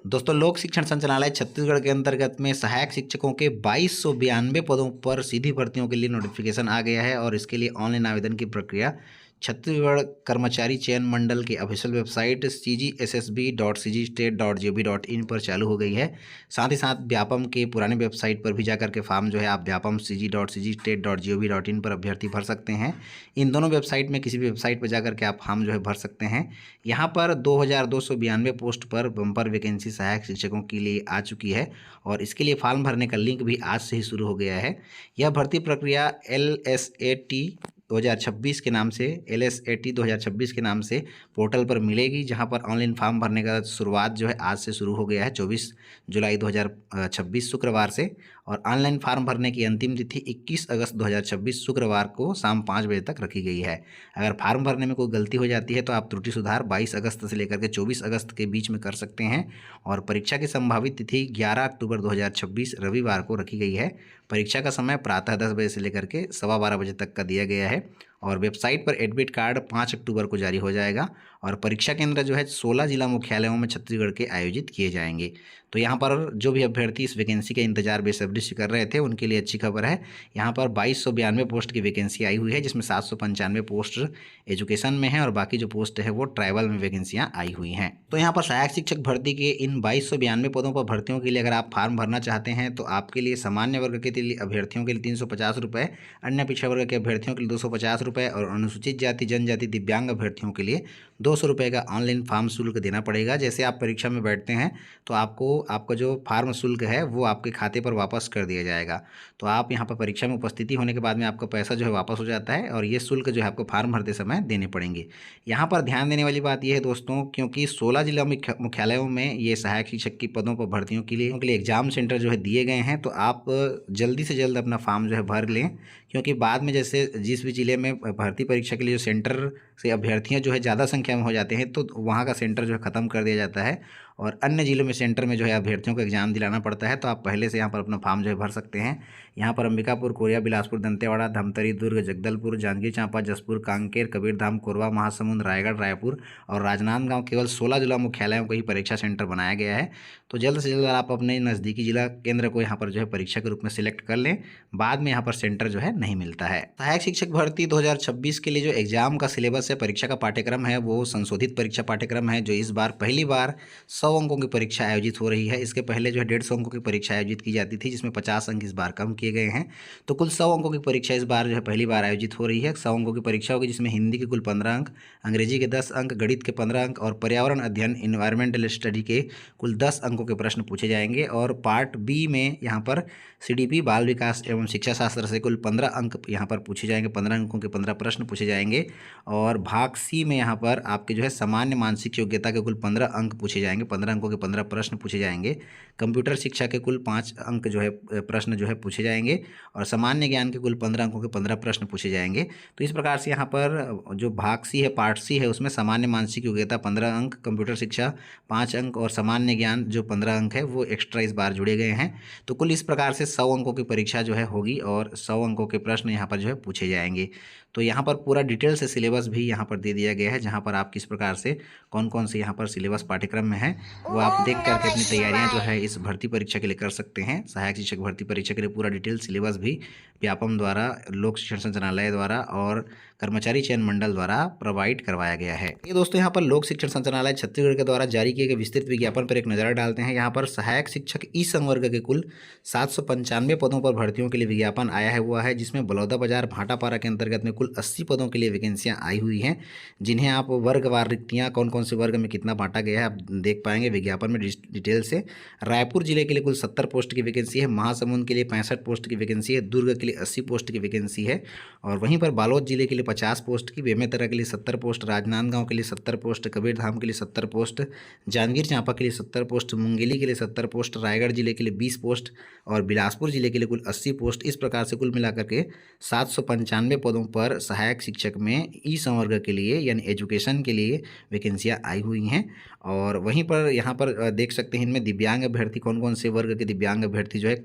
दोस्तों, लोक शिक्षण संचालनालय छत्तीसगढ़ के अंतर्गत में सहायक शिक्षकों के 2292 पदों पर सीधी भर्तियों के लिए नोटिफिकेशन आ गया है और इसके लिए ऑनलाइन आवेदन की प्रक्रिया छत्तीसगढ़ कर्मचारी चयन मंडल की ऑफिशियल वेबसाइट cgssb.cgstate.gov.in पर चालू हो गई है। साथ ही साथ व्यापम के पुराने वेबसाइट पर भी जाकर के फॉर्म जो है आप व्यापम cg.cgstate.gov.in पर अभ्यर्थी भर सकते हैं। इन दोनों वेबसाइट में किसी भी वेबसाइट पर जाकर के आप फॉर्म जो है भर सकते हैं। यहाँ पर 2292 पोस्ट पर बम्पर वैकेंसी सहायक शिक्षकों के लिए आ चुकी है और इसके लिए फॉर्म भरने का लिंक भी आज से ही शुरू हो गया है। यह भर्ती प्रक्रिया LSAT 2026 के नाम से LSAT 2026 के नाम से पोर्टल पर मिलेगी, जहां पर ऑनलाइन फॉर्म भरने का शुरुआत जो है आज से शुरू हो गया है 24 जुलाई 2026 शुक्रवार से। और ऑनलाइन फॉर्म भरने की अंतिम तिथि 21 अगस्त 2026 शुक्रवार को शाम 5 बजे तक रखी गई है। अगर फॉर्म भरने में कोई गलती हो जाती है तो आप त्रुटि सुधार 22 अगस्त से लेकर के 24 अगस्त के बीच में कर सकते हैं। और परीक्षा की संभावित तिथि 11 अक्टूबर 2026 रविवार को रखी गई है। परीक्षा का समय प्रातः 10 बजे से लेकर के 12:15 बजे तक का दिया गया है और वेबसाइट पर एडमिट कार्ड 5 अक्टूबर को जारी हो जाएगा। और परीक्षा केंद्र जो है 16 जिला मुख्यालयों में छत्तीसगढ़ के आयोजित किए जाएंगे। तो यहाँ पर जो भी अभ्यर्थी इस वैकेंसी का इंतजार बेसब्री से कर रहे थे उनके लिए अच्छी खबर है। यहाँ पर 2292 पोस्ट की वैकेंसी आई हुई है, जिसमें 795 पोस्ट एजुकेशन में है और बाकी जो पोस्ट है वो ट्राइबल में वैकेंसियाँ आई हुई हैं। तो यहाँ पर सहायक शिक्षक भर्ती के इन 2292 पदों पर भर्तियों के लिए अगर आप फॉर्म भरना चाहते हैं तो आपके लिए सामान्य वर्ग के लिए अभ्यर्थियों के लिए 350 रुपये, अन्य पिछड़ा वर्ग के अभ्यर्थियों के लिए 250 रुपये और अनुसूचित जाति जनजाति दिव्यांग अभ्यर्थियों के लिए 200 रुपये का ऑनलाइन फॉर्म शुल्क देना पड़ेगा। जैसे आप परीक्षा में बैठते हैं तो आपका जो फॉर्म शुल्क है वो आपके खाते पर वापस कर दिया जाएगा। तो आप यहाँ पर परीक्षा में उपस्थिति होने के बाद में आपका पैसा जो है वापस हो जाता है और ये शुल्क जो है आपको फॉर्म भरते समय देने पड़ेंगे। यहाँ पर ध्यान देने वाली बात यह है दोस्तों, क्योंकि 16 जिला मुख्यालयों में ये सहायक शिक्षक की पदों पर भर्तियों के लिए एग्जाम सेंटर जो है दिए गए हैं। तो आप जल्दी से जल्द अपना फॉर्म जो है भर लें, क्योंकि बाद में जैसे जिस भी जिले में भर्ती परीक्षा के लिए जो सेंटर से अभ्यर्थियां जो है ज़्यादा संख्या में हो जाते हैं तो वहाँ का सेंटर जो है ख़त्म कर दिया जाता है और अन्य जिलों में सेंटर में जो है अभ्यर्थियों को एग्जाम दिलाना पड़ता है। तो आप पहले से यहाँ पर अपना फॉर्म जो है भर सकते हैं। यहाँ पर अंबिकापुर, कोरिया, बिलासपुर, दंतेवाड़ा, धमतरी, दुर्ग, जगदलपुर, जांजगीर चांपा, जसपुर, कांकेर, कबीरधाम, कोरबा, महासमुंद, रायगढ़, रायपुर और राजनांदगांव केवल 16 जिला मुख्यालयों को ही परीक्षा सेंटर बनाया गया है। तो जल्द से जल्द आप अपने नज़दीकी जिला केंद्र को यहाँ पर जो है परीक्षा के रूप में सिलेक्ट कर लें, बाद में यहाँ पर सेंटर जो है नहीं मिलता है। सहायक शिक्षक भर्ती 2026 के लिए जो एग्जाम का सिलेबस है, परीक्षा का पाठ्यक्रम है, वो संशोधित परीक्षा पाठ्यक्रम है जो इस बार पहली बार 100 अंकों की परीक्षा आयोजित हो रही है। इसके पहले जो है 150 अंकों की परीक्षा आयोजित की जाती थी, जिसमें 50 अंक इस बार कम किए गए हैं। तो कुल 100 अंकों की परीक्षा इस बार जो है पहली बार आयोजित हो रही है। 100 अंकों की परीक्षा होगी, जिसमें हिंदी के कुल 15 अंक, अंग्रेजी के 10 अंक, गणित के 15 अंक और पर्यावरण अध्ययन इन्वायरमेंटल स्टडी के कुल 10 अंकों के प्रश्न पूछे जाएंगे। और पार्ट बी में यहाँ पर CDP बाल विकास एवं शिक्षा शास्त्र से कुल 15 अंक यहाँ पर पूछे जाएंगे, 15 अंकों के 15 प्रश्न पूछे जाएंगे। और भाग सी में यहाँ पर आपके जो है सामान्य मानसिक योग्यता के कुल 15 अंक पूछे जाएंगे, 15 अंकों के 15 प्रश्न पूछे जाएंगे। कंप्यूटर शिक्षा के कुल 5 अंक जो है प्रश्न जो है पूछे जाएंगे और सामान्य ज्ञान के कुल 15 अंकों के 15 प्रश्न पूछे जाएंगे। तो इस प्रकार से यहाँ पर जो भाग सी है, पार्ट सी है, उसमें सामान्य मानसिक योग्यता 15 अंक, कंप्यूटर शिक्षा 5 अंक और सामान्य ज्ञान जो 15 अंक है वो एक्स्ट्रा इस बार जुड़े गए हैं। तो कुल इस प्रकार से 100 अंकों की परीक्षा जो है होगी और 100 अंकों के प्रश्न यहाँ पर जो है पूछे जाएंगे। तो यहाँ पर पूरा डिटेल से सिलेबस भी यहाँ पर दे दिया गया है, जहाँ पर आप किस प्रकार से कौन कौन से यहाँ पर सिलेबस पाठ्यक्रम में है वो आप देख करके अपनी तैयारियाँ जो है इस भर्ती परीक्षा के लिए कर सकते हैं। सहायक शिक्षक भर्ती परीक्षा के लिए पूरा डिटेल सिलेबस भी व्यापम द्वारा, लोक शिक्षण संचालनालय द्वारा और कर्मचारी चयन मंडल द्वारा प्रोवाइड करवाया गया है। ये दोस्तों यहाँ पर लोक शिक्षण संचालनालय छत्तीसगढ़ के द्वारा जारी किए गए विस्तृत विज्ञापन पर एक नज़र डालते हैं। यहाँ पर सहायक शिक्षक ई संवर्ग के कुल 795 पदों पर भर्तियों के लिए विज्ञापन आया हुआ है, जिसमें बलौदाबाजार भाटापारा के अंतर्गत में कुल 80 पदों के लिए वैकेंसियाँ आई हुई हैं, जिन्हें आप वर्गवार रिक्तियाँ कौन कौन से वर्ग में कितना बांटा गया है आप देख पाएंगे विज्ञापन में डिटेल से। रायपुर जिले के लिए कुल 70 पोस्ट की वैकेंसी है, महासमुंद के लिए 65 पोस्ट की वैकेंसी है, दुर्ग के लिए 80 पोस्ट की वैकेंसी है और वहीं पर बालोद जिले के लिए 50 पोस्ट की, बेमेतरा के लिए 70 पोस्ट, राजनांदगांव के लिए 70 पोस्ट, कबीरधाम के लिए 70 पोस्ट, जांजगीर चांपा के लिए 70 पोस्ट, मुंगेली के लिए 70 पोस्ट, रायगढ़ जिले के लिए 20 पोस्ट और बिलासपुर जिले के लिए कुल 80 पोस्ट। इस प्रकार से कुल मिलाकर के 795 पदों पर सहायक शिक्षक में ई संवर्ग के लिए यानी एजुकेशन के लिए वैकेंसियाँ आई हुई हैं। और वहीं पर पर यहाँ पर देख सकते हैं इनमें दिव्यांग अभ्यर्थी कौन कौन से वर्ग के दिव्यांग अभ्यर्थी जो है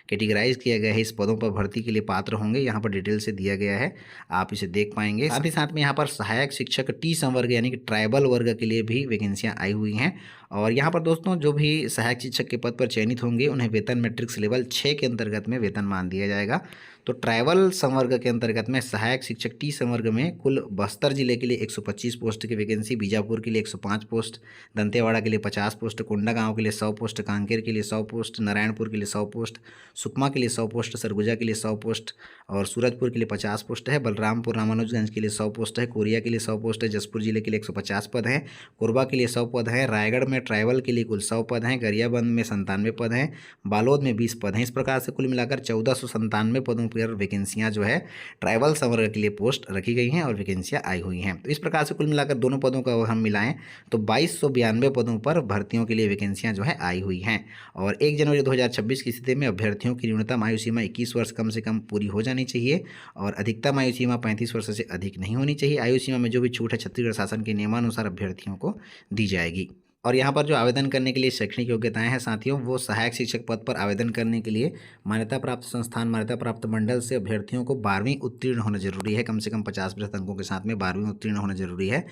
कैटेगराइज किया गया है, इस पदों पर भर्ती के लिए पात्र होंगे, यहाँ पर डिटेल से दिया गया है, आप इसे देख पाएंगे। साथ ही साथ में यहाँ पर सहायक शिक्षक टी संवर्ग यानी कि ट्राइबल वर्ग के लिए भी वैकेंसियाँ आई हुई हैं। और यहाँ पर दोस्तों जो भी सहायक शिक्षक के पद पर चयनित होंगे उन्हें वेतन मैट्रिक्स लेवल 6 के अंतर्गत में वेतनमान दिया जाएगा। तो ट्राइबल संवर्ग के अंतर्गत में सहायक शिक्षक टी संवर्ग में कुल बस्तर जिले के लिए 125 पोस्ट की वैकेंसी, बीजापुर के लिए 105 पोस्ट, दंतेवाड़ा के लिए 50 पोस्ट, कोंडागांव के लिए 100 पोस्ट, कांकेर के लिए 100 पोस्ट, नारायणपुर के लिए 100 पोस्ट, सुकमा के लिए 100 पोस्ट, सरगुजा के लिए 100 पोस्ट और सूरजपुर के लिए 50 पोस्ट है, बलरामपुर रामानुजगंज के लिए 100 पोस्ट है, कोरिया के लिए 100 पोस्ट है, जसपुर जिले के लिए 150 पद हैं, कोरबा के लिए 100 पद हैं, रायगढ़ में ट्राइबल के लिए कुल 100 पद हैं, गरियाबंद में 97 पद हैं, बालोद में 20 पद हैं। इस प्रकार से कुल मिलाकर 1497 पदों पर वैकेंसियाँ जो है ट्राइबल संवर्ग के लिए पोस्ट रखी गई हैं और वैकेंसियाँ आई हुई हैं। तो इस प्रकार से कुल मिलाकर दोनों पदों का हम मिलाएं तो 2292 पदों पर भर्तियों के लिए वैकेंसियाँ जो है आई हुई हैं। और 1 जनवरी 2026 की स्थिति में अभ्यर्थियों की न्यूनतम आयु सीमा 21 वर्ष कम से कम पूरी हो जानी चाहिए और अधिकतम आयु सीमा 35 वर्ष से अधिक नहीं होनी चाहिए। आयु सीमा में जो भी छूट है छत्तीसगढ़ शासन के नियमानुसार अभ्यर्थियों को दी जाएगी। और यहाँ पर जो आवेदन करने के लिए शैक्षणिक योग्यताएं हैं साथियों, वो सहायक शिक्षक पद पर आवेदन करने के लिए मान्यता प्राप्त संस्थान, मान्यता प्राप्त मंडल से अभ्यर्थियों को 12वीं उत्तीर्ण होना जरूरी है, कम से कम 50% अंकों के साथ में 12वीं उत्तीर्ण होना जरूरी है,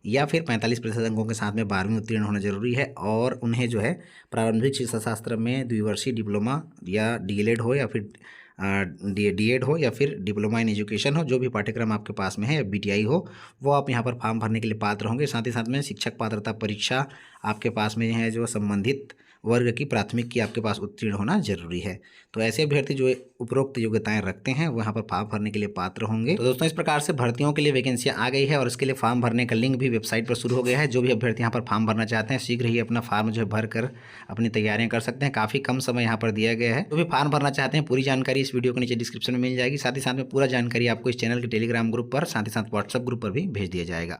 या फिर 45% अंकों के साथ में 12वीं उत्तीर्ण होना जरूरी है। और उन्हें जो है प्रारंभिक शिक्षा शास्त्र में द्विवर्षीय डिप्लोमा या डीएलएड हो या फिर डीएड हो या फिर डिप्लोमा इन एजुकेशन हो, जो भी पाठ्यक्रम आपके पास में है, बीटीआई हो, वो आप यहाँ पर फॉर्म भरने के लिए पात्र होंगे। साथ ही साथ में शिक्षक पात्रता परीक्षा आपके पास में है जो संबंधित वर्ग की प्राथमिक की आपके पास उत्तीर्ण होना जरूरी है। तो ऐसे अभ्यर्थी जो उपरोक्त योग्यताएं रखते हैं वो यहाँ पर फॉर्म भरने के लिए पात्र होंगे। तो दोस्तों इस प्रकार से भर्तियों के लिए वैकेंसियां आ गई है और इसके लिए फॉर्म भरने का लिंक भी वेबसाइट पर शुरू हो गया है। जो भी अभ्यर्थी यहाँ पर फॉर्म भरना चाहते हैं शीघ्र ही अपना फॉर्म जो है भर कर अपनी तैयारियां कर सकते हैं। काफ़ी कम समय यहाँ पर दिया गया है। जो भी फॉर्म भरना चाहते हैं पूरी जानकारी इस वीडियो के नीचे डिस्क्रिप्शन में मिल जाएगी। साथ ही साथ में पूरा जानकारी आपको इस चैनल के टेलीग्राम ग्रुप पर, साथ ही साथ व्हाट्सएप ग्रुप पर भी भेज दिया जाएगा।